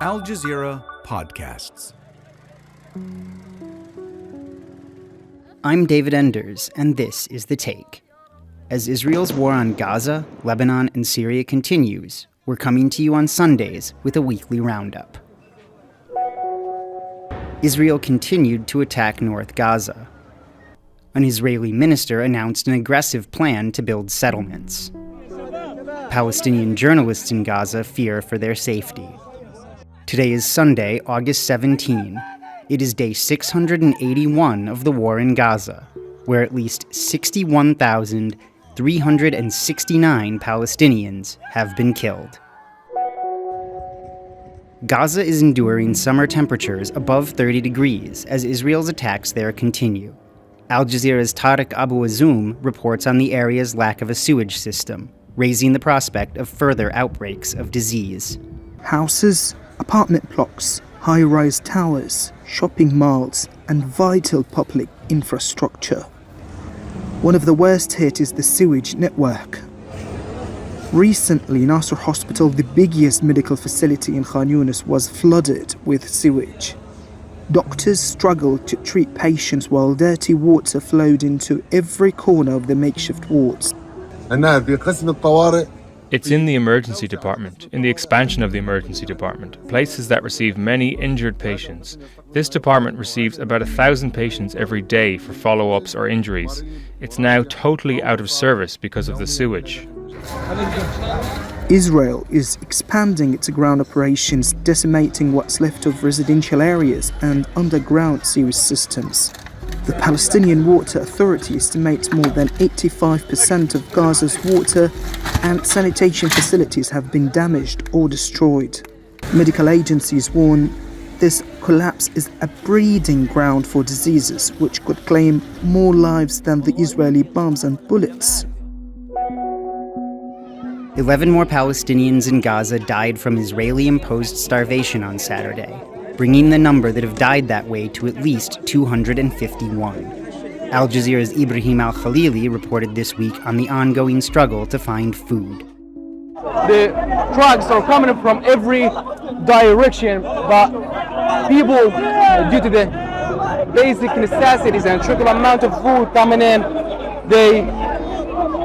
Al Jazeera Podcasts. I'm David Enders, and this is The Taeq. As Israel's war on Gaza, Lebanon, and Syria continues, we're coming to you on Sundays with a weekly roundup. Israel continued to attack North Gaza. An Israeli minister announced an aggressive plan to build settlements. Palestinian journalists in Gaza fear for their safety. Today is Sunday, August 17. It is day 681 of the war in Gaza, where at least 61,369 Palestinians have been killed. Gaza is enduring summer temperatures above 30 degrees as Israel's attacks there continue. Al Jazeera's Taeq Azzoum reports on the area's lack of a sewage system, raising the prospect of further outbreaks of disease. Houses, apartment blocks, high-rise towers, shopping malls, and vital public infrastructure. One of the worst hit is the sewage network. Recently, Nasser Hospital, the biggest medical facility in Khan Younis, was flooded with sewage. Doctors struggled to treat patients while dirty water flowed into every corner of the makeshift wards. It's in the emergency department, in the expansion of the emergency department, places that receive many injured patients. This department receives about 1,000 patients every day for follow-ups or injuries. It's now totally out of service because of the sewage. Israel is expanding its ground operations, decimating what's left of residential areas and underground sewage systems. The Palestinian Water Authority estimates more than 85% of Gaza's water and sanitation facilities have been damaged or destroyed. Medical agencies warn this collapse is a breeding ground for diseases which could claim more lives than the Israeli bombs and bullets. 11 more Palestinians in Gaza died from Israeli-imposed starvation on Saturday, bringing the number that have died that way to at least 251. Al Jazeera's Ibrahim al-Khalili reported this week on the ongoing struggle to find food. The trucks are coming from every direction, but people, due to the basic necessities and trickle amount of food coming in, they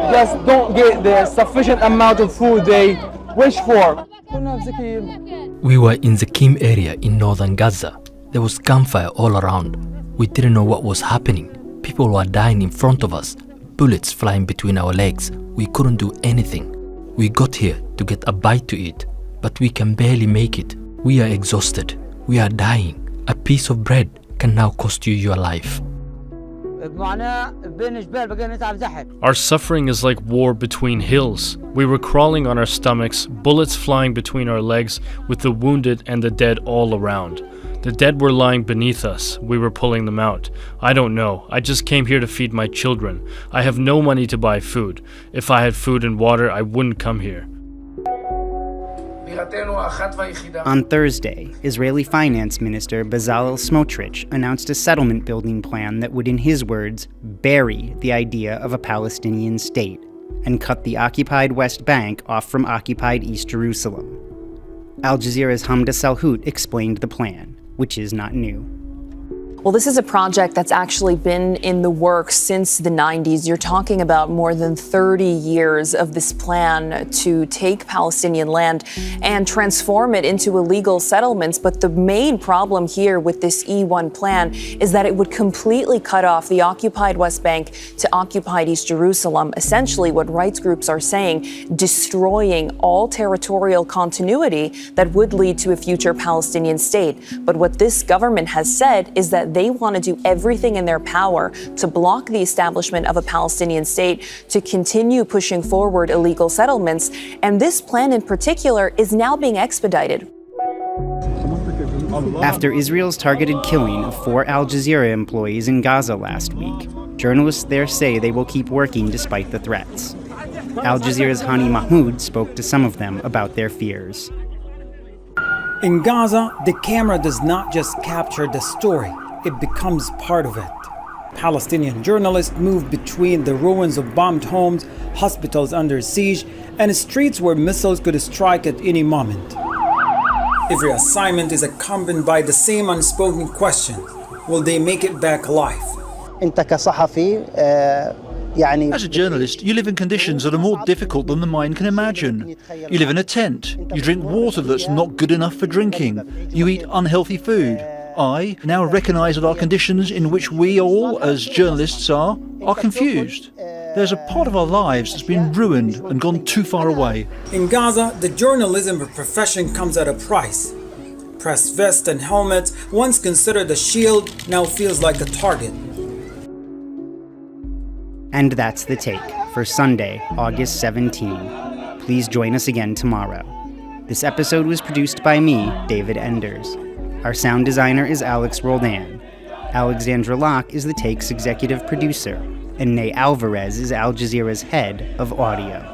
just don't get the sufficient amount of food they wish for. We were in the Kim area in northern Gaza. There was gunfire all around. We didn't know what was happening. People were dying in front of us, bullets flying between our legs. We couldn't do anything. We got here to get a bite to eat, but we can barely make it. We are exhausted. We are dying. A piece of bread can now cost you your life. Our suffering is like war between hills. We were crawling on our stomachs, bullets flying between our legs, with the wounded and the dead all around. The dead were lying beneath us. We were pulling them out. I don't know. I just came here to feed my children. I have no money to buy food. If I had food and water, I wouldn't come here. On Thursday, Israeli Finance Minister Bezalel Smotrich announced a settlement building plan that would, in his words, bury the idea of a Palestinian state and cut the occupied West Bank off from occupied East Jerusalem. Al Jazeera's Hamdah Salhut explained the plan, which is not new. Well, this is a project that's actually been in the works since the 90s. You're talking about more than 30 years of this plan to take Palestinian land and transform it into illegal settlements. But the main problem here with this E1 plan is that it would completely cut off the occupied West Bank to occupied East Jerusalem. Essentially, what rights groups are saying, destroying all territorial continuity that would lead to a future Palestinian state. But what this government has said is that they want to do everything in their power to block the establishment of a Palestinian state, to continue pushing forward illegal settlements. And this plan in particular is now being expedited. After Israel's targeted killing of 4 Al Jazeera employees in Gaza last week, journalists there say they will keep working despite the threats. Al Jazeera's Hani Mahmoud spoke to some of them about their fears. In Gaza, the camera does not just capture the story, it becomes part of it. Palestinian journalists move between the ruins of bombed homes, hospitals under siege, and streets where missiles could strike at any moment. Every assignment is accompanied by the same unspoken question: will they make it back alive? As a journalist, you live in conditions that are more difficult than the mind can imagine. You live in a tent. You drink water that's not good enough for drinking. You eat unhealthy food. I now recognise that our conditions in which we all, as journalists, are confused. There's a part of our lives that's been ruined and gone too far away. In Gaza, the journalism profession comes at a price. Press vest and helmet, once considered a shield, now feels like a target. And that's the take for Sunday, August 17. Please join us again tomorrow. This episode was produced by me, David Enders. Our sound designer is Alex Roldan. Alexandra Locke is the Taeq's executive producer, and Ney Alvarez is Al Jazeera's head of audio.